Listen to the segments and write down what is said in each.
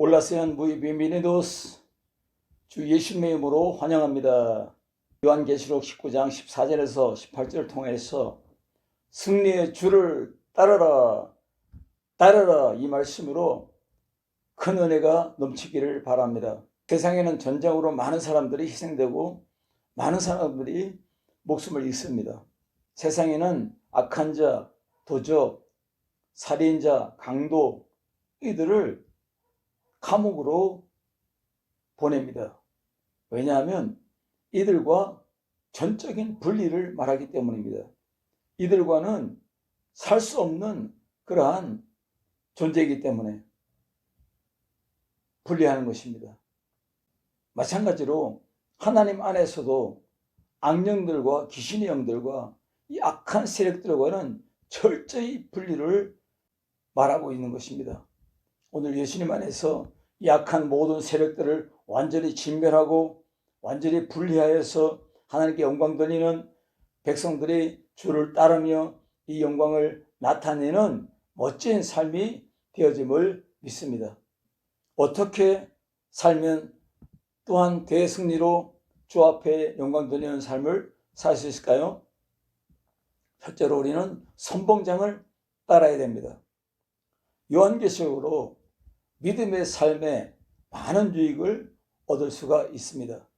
올라세안 muy bienvenidos. 주 예수님의 이름으로 환영합니다. 요한계시록 19장 14절에서 18절을 통해서 승리의 주를 따르라 이 말씀으로 큰 은혜가 넘치기를 바랍니다. 세상에는 전쟁으로 많은 사람들이 희생되고 많은 사람들이 목숨을 잃습니다. 세상에는 악한 자, 도적, 살인자, 강도 이들을 감옥으로 보냅니다. 왜냐하면 이들과 전적인 분리를 말하기 때문입니다. 이들과는 살 수 없는 그러한 존재이기 때문에 분리하는 것입니다. 마찬가지로 하나님 안에서도 악령들과 귀신의 영들과 이 악한 세력들과는 철저히 분리를 말하고 있는 것입니다. 오늘 예수님 안에서 이 악한 모든 세력들을 완전히 진멸하고 완전히 분리하여서 하나님께 영광 돌리는 백성들이 주를 따르며 이 영광을 나타내는 멋진 삶이 되어짐을 믿습니다. 어떻게 살면 또한 대승리로 주 앞에 영광 돌리는 삶을 살 수 있을까요? 첫째로 우리는 선봉장을 따라야 됩니다. 요한계시록으로 믿음의 삶에 많은 유익을 얻을 수가 있습니다.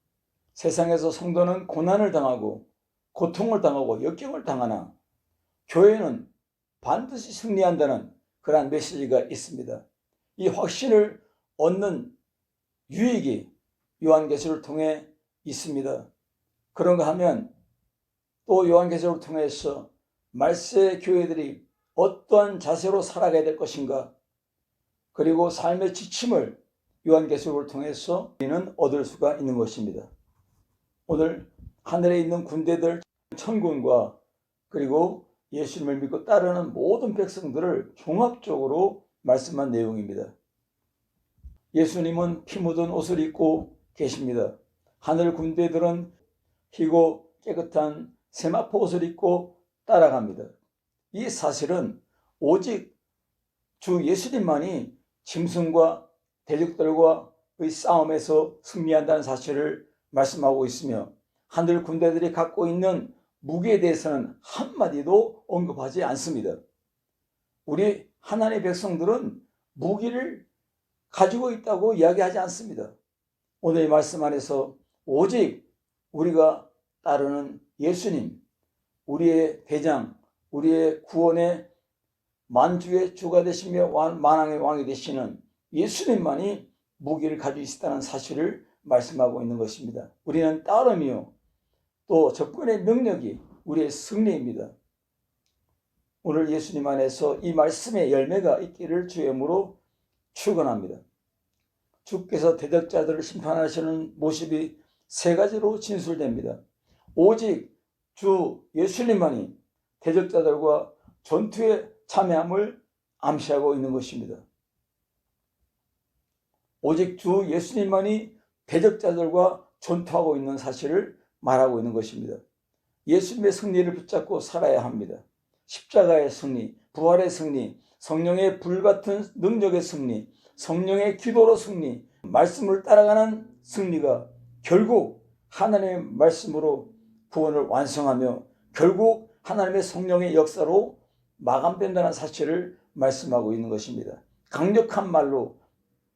세상에서 성도는 고난을 당하고 고통을 당하고 역경을 당하나 교회는 반드시 승리한다는 그러한 메시지가 있습니다. 이 확신을 얻는 유익이 요한계시록을 통해 있습니다. 그런가 하면 또 요한계시록을 통해서 말세 교회들이 어떠한 자세로 살아가야 될 것인가, 그리고 삶의 지침을 요한계시록을 통해서 우리는 얻을 수가 있는 것입니다. 오늘 하늘에 있는 군대들, 천군과 그리고 예수님을 믿고 따르는 모든 백성들을 종합적으로 말씀한 내용입니다. 예수님은 피 묻은 옷을 입고 계십니다. 하늘 군대들은 희고 깨끗한 세마포 옷을 입고 따라갑니다. 이 사실은 오직 주 예수님만이 짐승과 대적들과의 싸움에서 승리한다는 사실을 말씀하고 있으며, 하늘 군대들이 갖고 있는 무기에 대해서는 한마디도 언급하지 않습니다. 우리 하나님의 백성들은 무기를 가지고 있다고 이야기하지 않습니다. 오늘 이 말씀 안에서 오직 우리가 따르는 예수님, 우리의 대장, 우리의 구원의 만주의 주가 되시며 만왕의 왕이 되시는 예수님만이 무기를 가지고 있다는 사실을 말씀하고 있는 것입니다. 우리는 따름이요 또 적군의 능력이 우리의 승리입니다. 오늘 예수님 안에서 이 말씀의 열매가 있기를 주의 이름으로 축원합니다. 주께서 대적자들을 심판하시는 모습이 세 가지로 진술됩니다. 오직 주 예수님만이 대적자들과 전투에 참여함을 암시하고 있는 것입니다. 오직 주 예수님만이 대적자들과 전투하고 있는 사실을 말하고 있는 것입니다. 예수님의 승리를 붙잡고 살아야 합니다. 십자가의 승리, 부활의 승리, 성령의 불같은 능력의 승리, 성령의 기도로 승리, 말씀을 따라가는 승리가 결국 하나님의 말씀으로 구원을 완성하며 결국 하나님의 성령의 역사로 마감된다는 사실을 말씀하고 있는 것입니다. 강력한 말로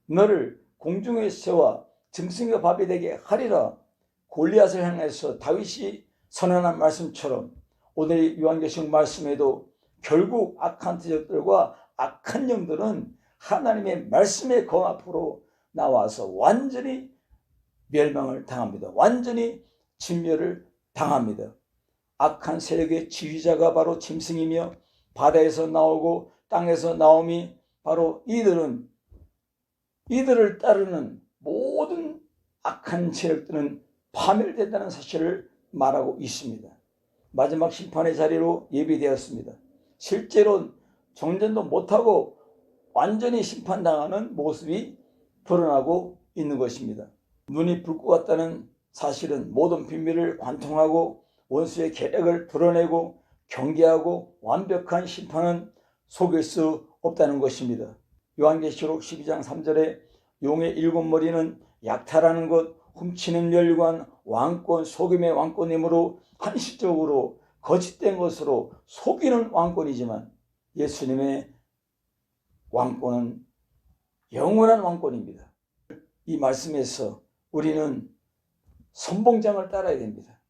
너를 공중의 새와 짐승의 밥이 되게 하리라, 골리앗을 향해서 다윗이 선언한 말씀처럼 오늘 요한계시록 말씀에도 결국 악한 대적들과 악한 영들은 하나님의 말씀의 검 앞으로 나와서 완전히 멸망을 당합니다. 완전히 진멸을 당합니다. 악한 세력의 지휘자가 바로 짐승이며 바다에서 나오고 땅에서 나옴이 바로 이들을 따르는 모든 악한 세력들은 파멸된다는 사실을 말하고 있습니다. 마지막 심판의 자리로 예비되었습니다. 실제로 정전도 못하고 완전히 심판당하는 모습이 드러나고 있는 것입니다. 눈이 붉고 같다는 사실은 모든 비밀을 관통하고 원수의 계략을 드러내고 경계하고 완벽한 심판은 속일 수 없다는 것입니다. 요한계시록 12장 3절에 용의 7머리는 약탈하는 것, 훔치는 멸관, 왕권, 속임의 왕권이므로 한시적으로 거짓된 것으로 속이는 왕권이지만 예수님의 왕권은 영원한 왕권입니다. 이 말씀에서 우리는 선봉장을 따라야 됩니다.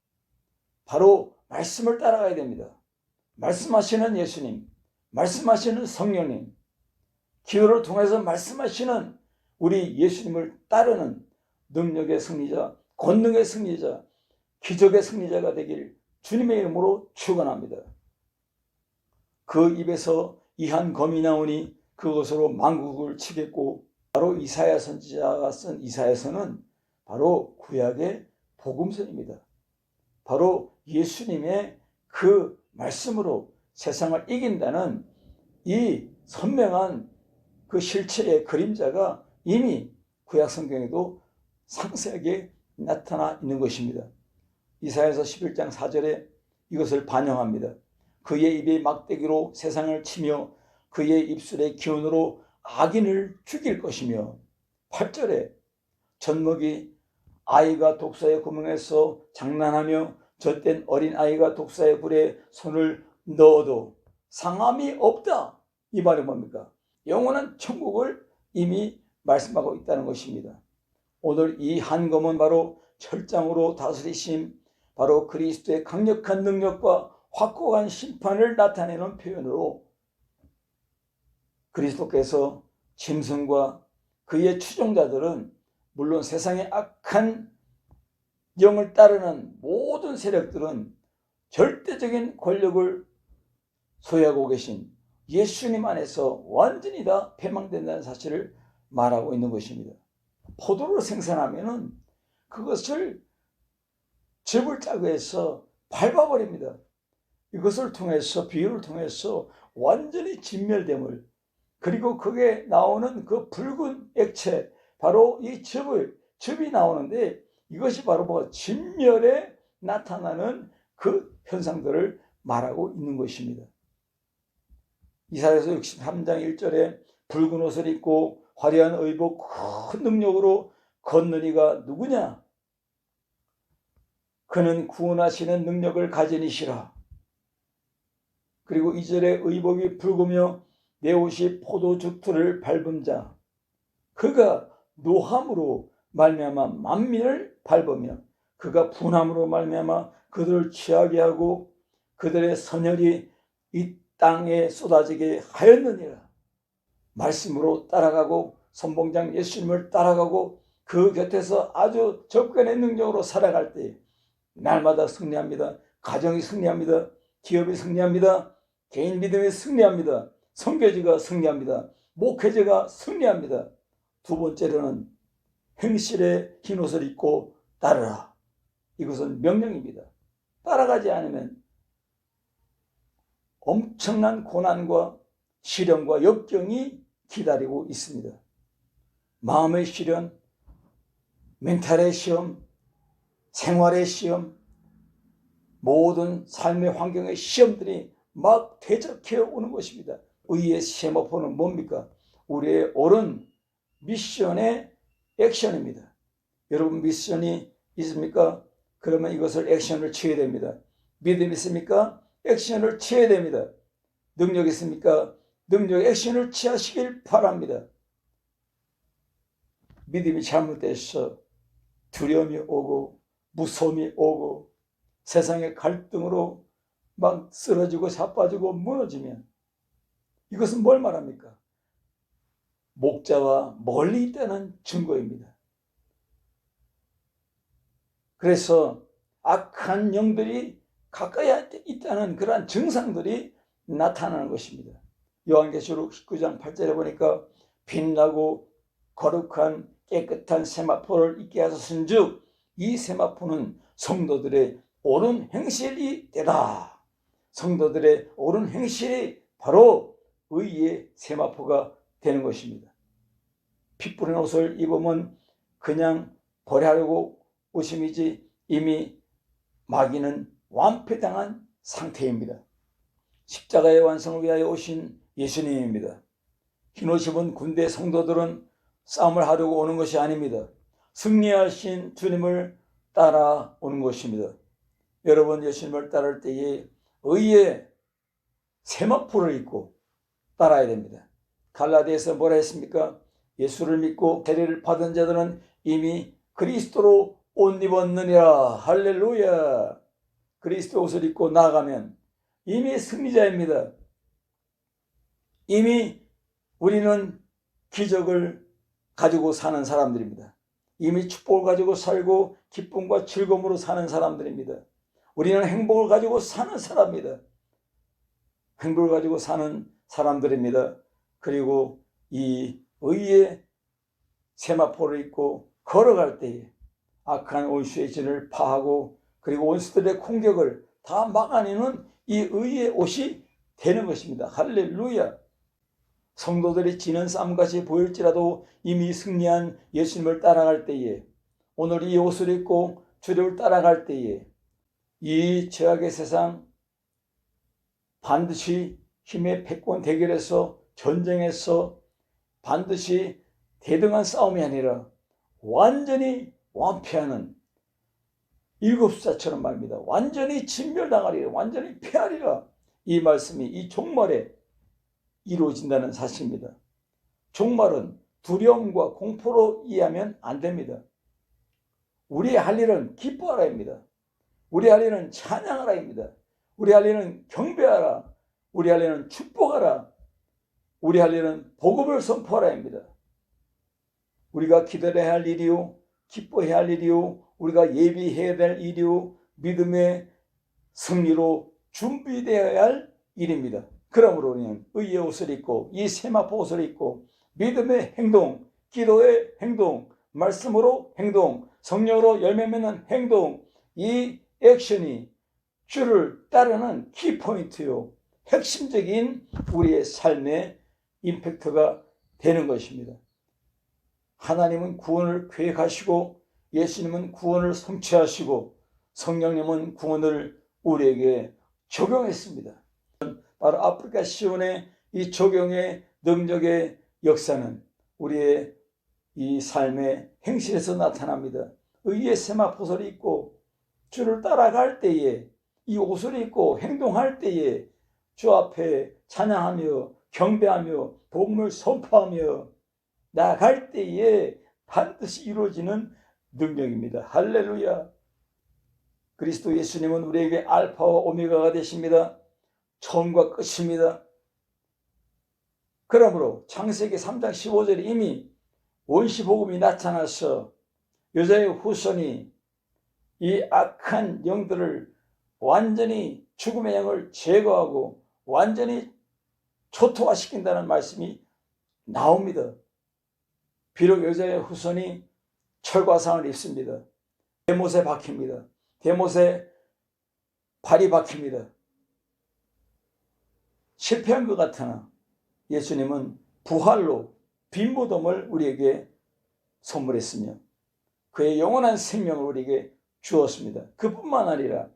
바로 말씀을 따라가야 됩니다. 말씀하시는 예수님, 말씀하시는 성령님, 기도를 통해서 말씀하시는 우리 예수님을 따르는 능력의 승리자, 권능의 승리자, 기적의 승리자가 되길 주님의 이름으로 축원합니다. 그 입에서 이 한 검이 나오니 그것으로 만국을 치겠고, 바로 이사야 선지자가 쓴 이사야서는 바로 구약의 복음서입니다. 바로 예수님의 그 말씀으로 세상을 이긴다는 이 선명한 그 실체의 그림자가 이미 구약 성경에도 상세하게 나타나 있는 것입니다. 이사야서 11장 4절에 이것을 반영합니다. 그의 입의 막대기로 세상을 치며 그의 입술의 기운으로 악인을 죽일 것이며, 8절에 젖먹이 아이가 독사의 구멍에서 장난하며 젖된 어린아이가 독사의 불에 손을 넣어도 상함이 없다. 이 말이 뭡니까? 영원한 천국을 이미 말씀하고 있다는 것입니다. 오늘 이 한 검은 바로 철장으로 다스리심, 바로 그리스도의 강력한 능력과 확고한 심판을 나타내는 표현으로 그리스도께서 짐승과 그의 추종자들은 물론 세상의 악한 영을 따르는 모든 세력들은 절대적인 권력을 소유하고 계신 예수님 안에서 완전히 다 패망된다는 사실을 말하고 있는 것입니다. 포도를 생산하면은 그것을 즙을 짜고 해서 밟아버립니다. 이것을 통해서, 비유를 통해서 완전히 진멸됨을, 그리고 그게 나오는 그 붉은 액체, 바로 이 즙이 나오는데 이것이 바로 진멸에 나타나는 그 현상들을 말하고 있는 것입니다. 이사야서 63장 1절에 붉은 옷을 입고 화려한 의복, 큰 능력으로 걷는 이가 누구냐? 그는 구원하시는 능력을 가진 이시라. 그리고 2절에 의복이 붉으며 내 옷이 포도주틀을 밟은 자, 그가 노함으로 말미암아 만민을 밟으며 그가 분함으로 말미암아 그들을 취하게 하고 그들의 선혈이 이 땅에 쏟아지게 하였느니라. 말씀으로 따라가고 선봉장 예수님을 따라가고 그 곁에서 아주 접근의 능력으로 살아갈 때 날마다 승리합니다. 가정이 승리합니다. 기업이 승리합니다. 개인 믿음이 승리합니다. 선교지가 승리합니다. 목회자가 승리합니다. 두 번째로는 행실의 흰옷을 입고 따르라. 이것은 명령입니다. 따라가지 않으면 엄청난 고난과 시련과 역경이 기다리고 있습니다. 마음의 시련, 멘탈의 시험, 생활의 시험, 모든 삶의 환경의 시험들이 막 대적해 오는 것입니다. 의의 세마포는 뭡니까? 우리의 옳은 미션의 액션입니다. 여러분 미션이 있습니까? 그러면 이것을 액션을 취해야 됩니다. 믿음 있습니까? 액션을 취해야 됩니다. 능력 있습니까? 능력 액션을 취하시길 바랍니다. 믿음이 잘못돼서 두려움이 오고 무서움이 오고 세상의 갈등으로 막 쓰러지고 자빠지고 무너지면 이것은 뭘 말합니까? 목자와 멀리 있다는 증거입니다. 그래서 악한 영들이 가까이 있다는 그러한 증상들이 나타나는 것입니다. 요한계시록 19장 8절에 보니까 빛나고 거룩한 깨끗한 세마포를 있게 하셨은즉 이 세마포는 성도들의 옳은 행실이 되다. 성도들의 옳은 행실이 바로 의의 세마포가 되는 것입니다. 피 뿌린 옷을 입으면 그냥 버리려고 오심이지 이미 마귀는 완패당한 상태입니다. 십자가의 완성을 위하여 오신 예수님입니다. 흰옷 입은 군대 성도들은 싸움을 하려고 오는 것이 아닙니다. 승리하신 주님을 따라오는 것입니다. 여러분, 예수님을 따를 때에 의의 세마포를 입고 따라야 됩니다. 갈라디아서 뭐라 했습니까? 예수를 믿고 세례를 받은 자들은 이미 그리스도로 옷 입었느니라. 할렐루야. 그리스도 옷을 입고 나아가면 이미 승리자입니다. 이미 우리는 기적을 가지고 사는 사람들입니다. 이미 축복을 가지고 살고 기쁨과 즐거움으로 사는 사람들입니다. 우리는 행복을 가지고 사는 사람입니다. 행복을 가지고 사는 사람들입니다. 그리고 이 의의 세마포를 입고 걸어갈 때에 악한 원수의 진을 파하고 그리고 원수들의 공격을 다 막아내는 이 의의 옷이 되는 것입니다. 할렐루야. 성도들이 지는 싸움같이 보일지라도 이미 승리한 예수님을 따라갈 때에, 오늘 이 옷을 입고 주를 따라갈 때에 이 죄악의 세상 반드시 힘의 패권 대결에서 전쟁에서 반드시 대등한 싸움이 아니라 완전히 완패하는 일곱수자처럼 말입니다. 완전히 진멸당하리라, 완전히 패하리라. 이 말씀이 이 종말에 이루어진다는 사실입니다. 종말은 두려움과 공포로 이해하면 안 됩니다. 우리의 할 일은 기뻐하라입니다. 우리의 할 일은 찬양하라입니다. 우리의 할 일은 경배하라. 우리의 할 일은 축복하라. 우리의 할 일은 복음을 선포하라입니다. 우리가 기다려야 할 일이요, 기뻐해야 할 일이요, 우리가 예비해야 될 일이요, 믿음의 승리로 준비되어야 할 일입니다. 그러므로 우리는 의의 옷을 입고 이 세마포 옷을 입고 믿음의 행동, 기도의 행동, 말씀으로 행동, 성령으로 열매 맺는 행동, 이 액션이 주를 따르는 키포인트요, 핵심적인 우리의 삶의 임팩트가 되는 것입니다. 하나님은 구원을 계획하시고 예수님은 구원을 성취하시고 성령님은 구원을 우리에게 적용했습니다. 바로 아프리카 시온의 이 적용의 능력의 역사는 우리의 이 삶의 행실에서 나타납니다. 의의 세마포를 입고 주를 따라갈 때에, 이 옷을 입고 행동할 때에 주 앞에 찬양하며 경배하며 복음을 선포하며 나아갈 때에 반드시 이루어지는 능력입니다. 할렐루야. 그리스도 예수님은 우리에게 알파와 오메가가 되십니다. 처음과 끝입니다. 그러므로 창세기 3장 15절에 이미 원시복음이 나타나서 여자의 후손이 이 악한 영들을 완전히 죽음의 영을 제거하고 완전히 초토화시킨다는 말씀이 나옵니다. 비록 여자의 후손이 철과상을 입습니다. 대못에 박힙니다. 대못에 발이 박힙니다. 실패한 것 같으나 예수님은 부활로 빈 무덤을 우리에게 선물했으며 그의 영원한 생명을 우리에게 주었습니다. 그뿐만 아니라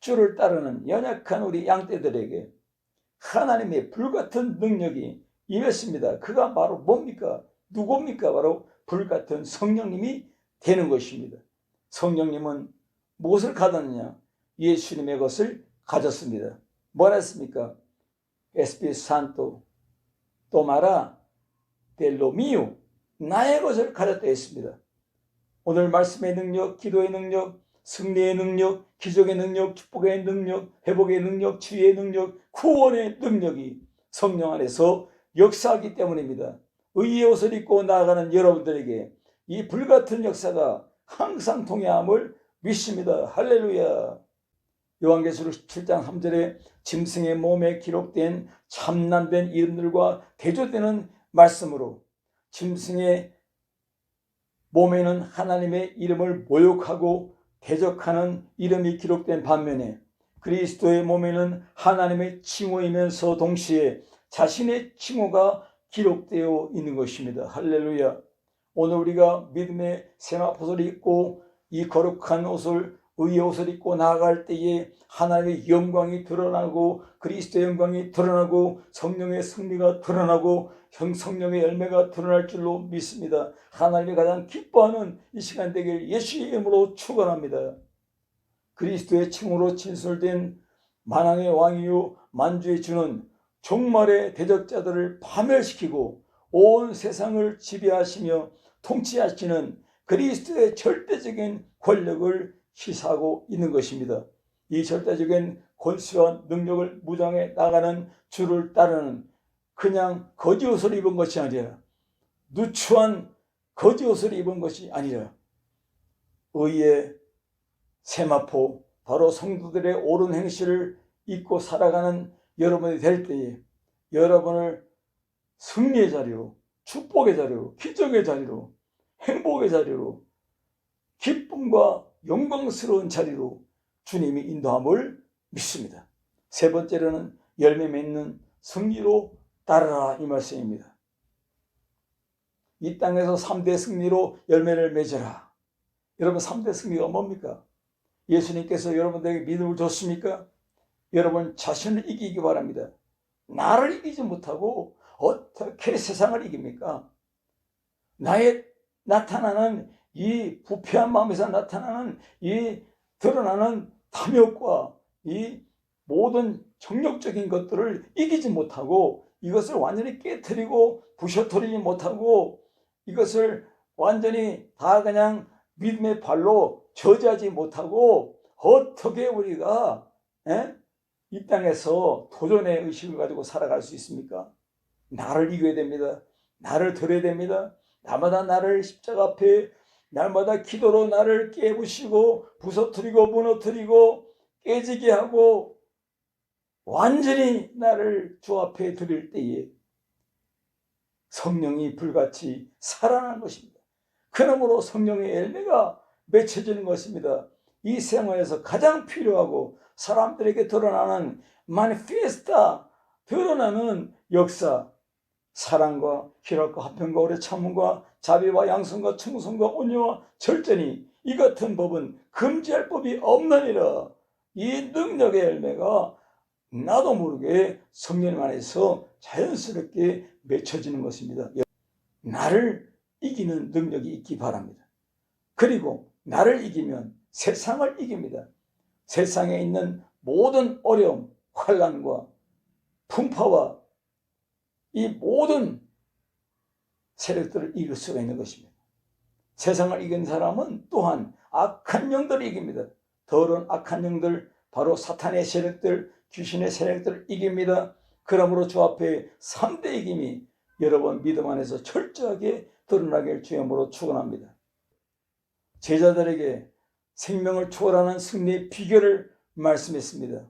주를 따르는 연약한 우리 양떼들에게 하나님의 불같은 능력이 임했습니다. 그가 바로 뭡니까? 누굽니까? 바로 불같은 성령님이 되는 것입니다. 성령님은 무엇을 가졌느냐? 예수님의 것을 가졌습니다. 뭐라 했습니까? Espíritu Santo tomará de lo mío, 나의 것을 가졌다 했습니다. 오늘 말씀의 능력, 기도의 능력, 승리의 능력, 기적의 능력, 축복의 능력, 회복의 능력, 치유의 능력, 구원의 능력이 성령 안에서 역사하기 때문입니다. 의의 옷을 입고 나아가는 여러분들에게 이 불같은 역사가 항상 동행함을 믿습니다. 할렐루야. 요한계시록 17장 3절에 짐승의 몸에 기록된 참남된 이름들과 대조되는 말씀으로 짐승의 몸에는 하나님의 이름을 모욕하고 대적하는 이름이 기록된 반면에 그리스도의 몸에는 하나님의 칭호이면서 동시에 자신의 칭호가 기록되어 있는 것입니다. 할렐루야. 오늘 우리가 믿음의 세마포를 입고 이 거룩한 옷을 의의 옷을 입고 나아갈 때에 하나님의 영광이 드러나고 그리스도의 영광이 드러나고 성령의 승리가 드러나고 성령의 열매가 드러날 줄로 믿습니다. 하나님이 가장 기뻐하는 이 시간 되길 예수의 이름으로 축원합니다. 그리스도의 칭으로 진술된 만왕의 왕이요 만주의 주는 종말의 대적자들을 파멸시키고 온 세상을 지배하시며 통치하시는 그리스도의 절대적인 권력을 시사하고 있는 것입니다. 이 절대적인 권세와 능력을 무장해 나가는 주를 따르는 그냥 거지옷을 입은 것이 아니라 누추한 거지옷을 입은 것이 아니라 의의 세마포 바로 성도들의 옳은 행실을 입고 살아가는 여러분이 될 때에 여러분을 승리의 자리로, 축복의 자리로, 기적의 자리로, 행복의 자리로, 기쁨과 영광스러운 자리로 주님이 인도함을 믿습니다. 세 번째로는 열매 맺는 승리로 따르라 이 말씀입니다. 이 땅에서 3대 승리로 열매를 맺어라. 여러분 3대 승리가 뭡니까? 예수님께서 여러분들에게 믿음을 줬습니까? 여러분 자신을 이기기 바랍니다. 나를 이기지 못하고 어떻게 세상을 이깁니까? 나의 나타나는 이 부패한 마음에서 나타나는 이 드러나는 탐욕과 이 모든 정욕적인 것들을 이기지 못하고 이것을 완전히 깨트리고 부셔뜨리지 못하고 이것을 완전히 다 그냥 믿음의 발로 저지하지 못하고 어떻게 우리가 이 땅에서 도전의 의식을 가지고 살아갈 수 있습니까? 나를 이겨야 됩니다. 나를 드려야 됩니다. 날마다 나를 십자가 앞에 날마다 기도로 나를 깨부시고 부서뜨리고 무너뜨리고 깨지게 하고 완전히 나를 주 앞에 드릴 때에 성령이 불같이 살아나는 것입니다. 그러므로 성령의 열매가 맺혀지는 것입니다. 이 생활에서 가장 필요하고 사람들에게 드러나는 마니페스타, 드러나는 역사, 사랑과 희락과 화평과 오래 참음과 자비와 양선과 충성과 온유와 절제니 이 같은 법은 금지할 법이 없느니라. 이 능력의 열매가 나도 모르게 성령 안에서 자연스럽게 맺혀지는 것입니다. 나를 이기는 능력이 있기 바랍니다. 그리고 나를 이기면 세상을 이깁니다. 세상에 있는 모든 어려움, 환난과 풍파와 이 모든 세력들을 이길 수가 있는 것입니다. 세상을 이긴 사람은 또한 악한 영들을 이깁니다. 더러운 악한 영들, 바로 사탄의 세력들, 귀신의 세력들을 이깁니다. 그러므로 주 앞에 3대 이김이 여러분 믿음 안에서 철저하게 드러나길 주님으로 축원합니다. 제자들에게 생명을 초월하는 승리의 비결을 말씀했습니다.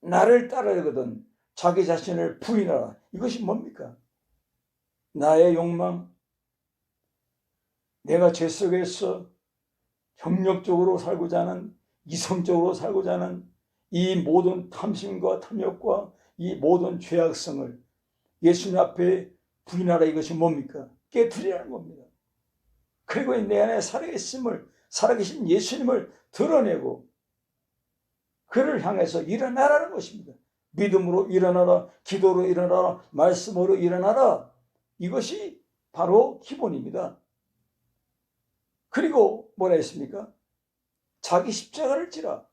나를 따르거든 자기 자신을 부인하라. 이것이 뭡니까? 나의 욕망, 내가 죄 속에서 정력적으로 살고자 하는, 이성적으로 살고자 하는 이 모든 탐심과 탐욕과 이 모든 죄악성을 예수님 앞에 부인하라. 이것이 뭡니까? 깨트리라는 겁니다. 그리고 내 안에 살아계신 예수님을 드러내고 그를 향해서 일어나라는 것입니다. 믿음으로 일어나라, 기도로 일어나라, 말씀으로 일어나라. 이것이 바로 기본입니다. 그리고 뭐라 했습니까? 자기 십자가를 지라.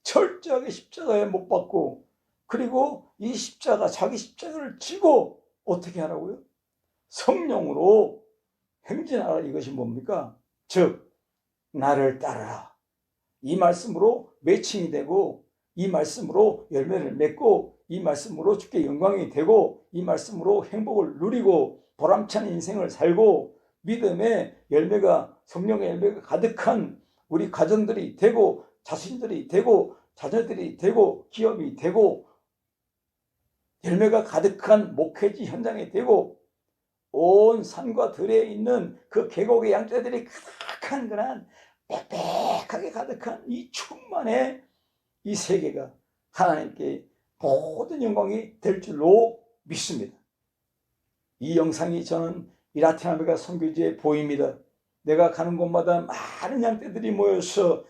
철저하게 십자가에 못 박고, 그리고 이 십자가, 자기 십자가를 지고 어떻게 하라고요? 성령으로 행진하라. 이것이 뭡니까? 즉 나를 따르라. 이 말씀으로 매칭이 되고, 이 말씀으로 열매를 맺고, 이 말씀으로 주께 영광이 되고, 이 말씀으로 행복을 누리고 보람찬 인생을 살고 믿음의 열매가, 성령의 열매가 가득한 우리 가정들이 되고, 자신들이 되고, 자녀들이 되고, 기업이 되고, 열매가 가득한 목회지 현장이 되고, 온 산과 들에 있는 그 계곡의 양떼들이 가득한 그런 빽빽하게 가득한 이 충만의 이 세계가 하나님께 모든 영광이 될 줄로 믿습니다. 이 영상이 저는 이 라틴 아메리카 선교지에 보입니다. 내가 가는 곳마다 많은 양떼들이 모여서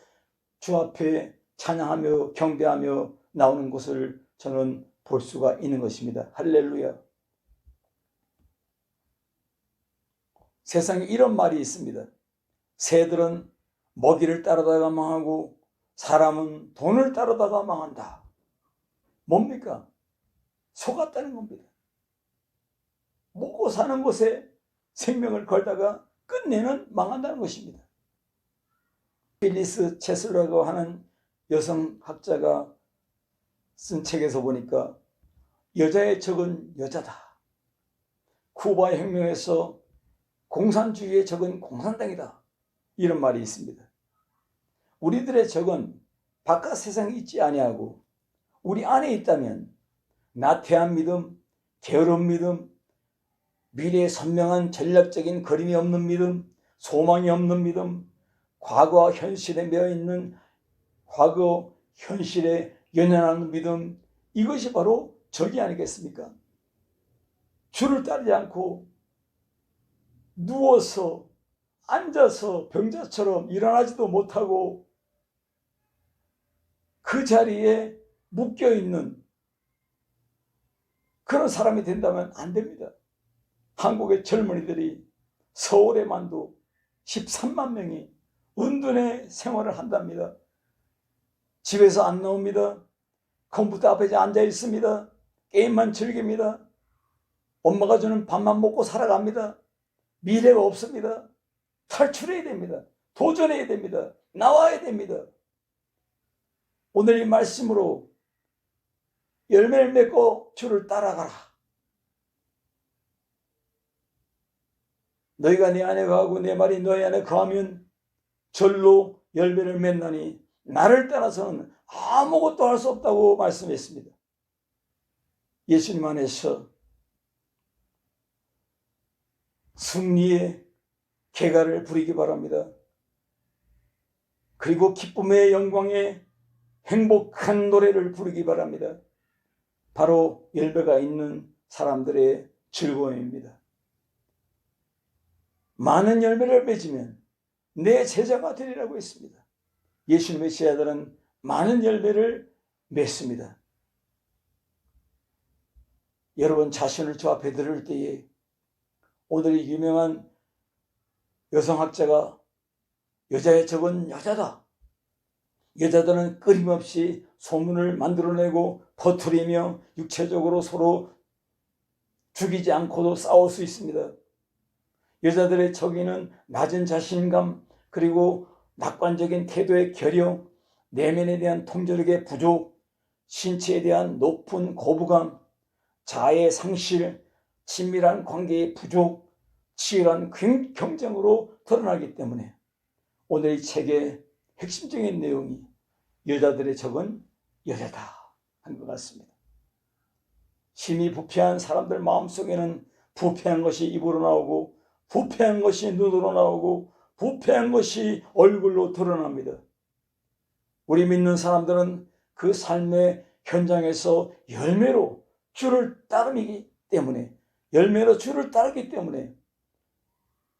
주 앞에 찬양하며 경배하며 나오는 것을 저는 볼 수가 있는 것입니다. 할렐루야. 세상에 이런 말이 있습니다. 새들은 먹이를 따르다가 망하고 사람은 돈을 따르다가 망한다. 뭡니까? 속았다는 겁니다. 먹고 사는 곳에 생명을 걸다가 끝내는 망한다는 것입니다. 필리스 체슬러라고 하는 여성학자가 쓴 책에서 보니까 여자의 적은 여자다. 쿠바 혁명에서 공산주의의 적은 공산당이다. 이런 말이 있습니다. 우리들의 적은 바깥 세상에 있지 아니하고 우리 안에 있다면 나태한 믿음, 게으른 믿음, 미래에 선명한 전략적인 그림이 없는 믿음, 소망이 없는 믿음, 과거와 현실에 매여있는 과거, 현실에 연연하는 믿음, 이것이 바로 적이 아니겠습니까? 주를 따르지 않고 누워서 앉아서 병자처럼 일어나지도 못하고 그 자리에 묶여있는 그런 사람이 된다면 안 됩니다. 한국의 젊은이들이 서울에만도 13만 명이 은둔의 생활을 한답니다. 집에서 안 나옵니다. 컴퓨터 앞에 앉아 있습니다. 게임만 즐깁니다. 엄마가 주는 밥만 먹고 살아갑니다. 미래가 없습니다. 탈출해야 됩니다. 도전해야 됩니다. 나와야 됩니다. 오늘 이 말씀으로 열매를 맺고 주를 따라가라. 너희가 내 안에 거하고 내 말이 너희 안에 거하면 절로 열매를 맺나니 나를 따라서는 아무것도 할 수 없다고 말씀했습니다. 예수님 안에서 승리의 개가를 부리기 바랍니다. 그리고 기쁨의 영광의 행복한 노래를 부르기 바랍니다. 바로 열매가 있는 사람들의 즐거움입니다. 많은 열매를 맺으면 내 제자가 되리라고 했습니다. 예수님의 제자들은 많은 열매를 맺습니다. 여러분 자신을 주 앞에 들을 때에 오늘 이 유명한 여성학자가 여자의 적은 여자다. 여자들은 끊임없이 소문을 만들어내고 퍼뜨리며 육체적으로 서로 죽이지 않고도 싸울 수 있습니다. 여자들의 적이는 낮은 자신감, 그리고 낙관적인 태도의 결여, 내면에 대한 통제력의 부족, 신체에 대한 높은 거부감, 자아의 상실, 친밀한 관계의 부족, 치열한 경쟁으로 드러나기 때문에 오늘 이 책의 핵심적인 내용이 여자들의 적은 여자다 한 것 같습니다. 심히 부패한 사람들 마음속에는 부패한 것이 입으로 나오고 부패한 것이 눈으로 나오고 부패한 것이 얼굴로 드러납니다. 우리 믿는 사람들은 그 삶의 현장에서 열매로 주를 따르기 때문에, 열매로 주를 따르기 때문에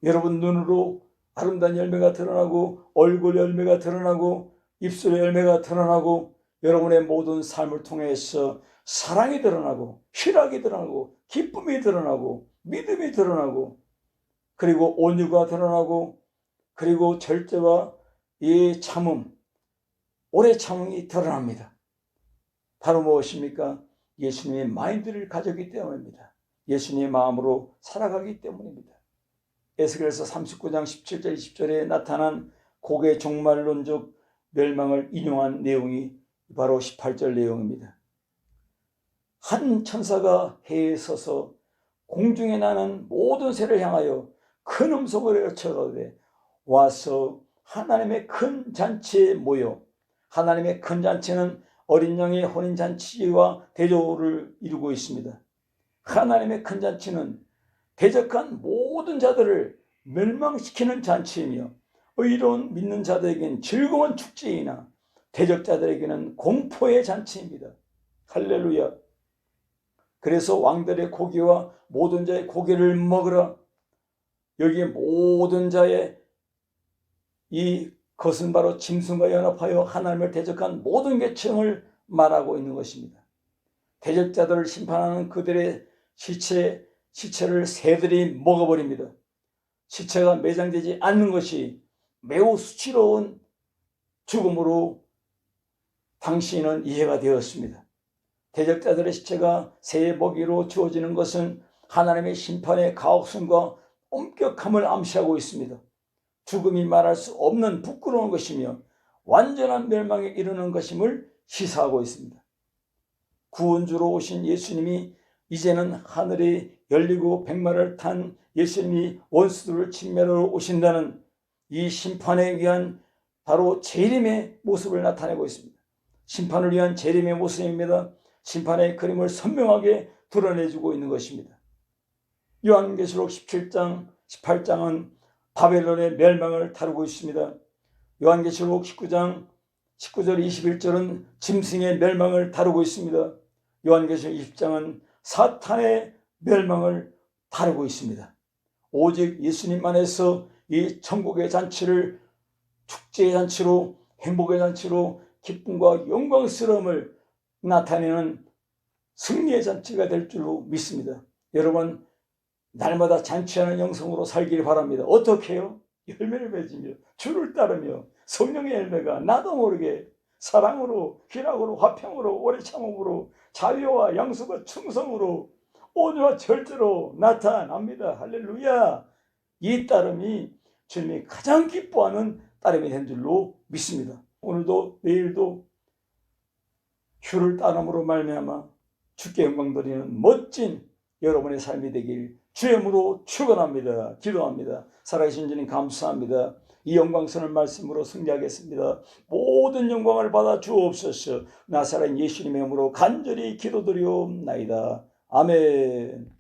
여러분 눈으로 아름다운 열매가 드러나고 얼굴 열매가 드러나고 입술의 열매가 드러나고 여러분의 모든 삶을 통해서 사랑이 드러나고 희락이 드러나고 기쁨이 드러나고 믿음이 드러나고 그리고 온유가 드러나고 그리고 절제와 이 참음, 오래 참음이 드러납니다. 바로 무엇입니까? 예수님의 마인드를 가졌기 때문입니다. 예수님의 마음으로 살아가기 때문입니다. 에스겔서 39장 17절 20절에 나타난 고개 종말론적 멸망을 인용한 내용이 바로 18절 내용입니다. 한 천사가 해에 서서 공중에 나는 모든 새를 향하여 큰 음성으로 외쳐가되 와서 하나님의 큰 잔치에 모여, 하나님의 큰 잔치는 어린 양의 혼인잔치와 대조를 이루고 있습니다. 하나님의 큰 잔치는 대적한 모든 자들을 멸망시키는 잔치이며 의로운 믿는 자들에게는 즐거운 축제이나 대적자들에게는 공포의 잔치입니다. 할렐루야. 그래서 왕들의 고기와 모든 자의 고기를 먹으라. 여기 모든 자의 이 그것은 바로 짐승과 연합하여 하나님을 대적한 모든 계층을 말하고 있는 것입니다. 대적자들을 심판하는 그들의 시체를 새들이 먹어버립니다. 시체가 매장되지 않는 것이 매우 수치로운 죽음으로 당시에는 이해가 되었습니다. 대적자들의 시체가 새의 먹이로 주어지는 것은 하나님의 심판의 가혹성과 엄격함을 암시하고 있습니다. 죽음이 말할 수 없는 부끄러운 것이며 완전한 멸망에 이르는 것임을 시사하고 있습니다. 구원주로 오신 예수님이 이제는 하늘이 열리고 백마를 탄 예수님이 원수들을 진멸하러 오신다는 이 심판에 위한 바로 재림의 모습을 나타내고 있습니다. 심판을 위한 재림의 모습입니다. 심판의 그림을 선명하게 드러내주고 있는 것입니다. 요한계시록 17장, 18장은 바벨론의 멸망을 다루고 있습니다. 요한계시록 19장 19절 21절은 짐승의 멸망을 다루고 있습니다. 요한계시록 20장은 사탄의 멸망을 다루고 있습니다. 오직 예수님 안에서 이 천국의 잔치를 축제의 잔치로, 행복의 잔치로 기쁨과 영광스러움을 나타내는 승리의 잔치가 될 줄로 믿습니다. 여러분, 날마다 잔치하는 영성으로 살기를 바랍니다. 어떻게 해요? 열매를 맺으며 주를 따르며 성령의 열매가 나도 모르게 사랑으로, 희락으로, 화평으로, 오래 참음으로, 자유와 양수와 충성으로, 온유와 절제로 나타납니다. 할렐루야. 이 따름이 주님이 가장 기뻐하는 따름이 된 줄로 믿습니다. 오늘도 내일도 주를 따름으로 말미암아 주께 영광 드리는 멋진 여러분의 삶이 되길 주의 이름으로 축원합니다. 기도합니다. 살아계신 주님 감사합니다. 이 영광스러운 말씀으로 승리하겠습니다. 모든 영광을 받아 주옵소서. 나사렛 예수님의 이름으로 간절히 기도드리옵나이다. 아멘.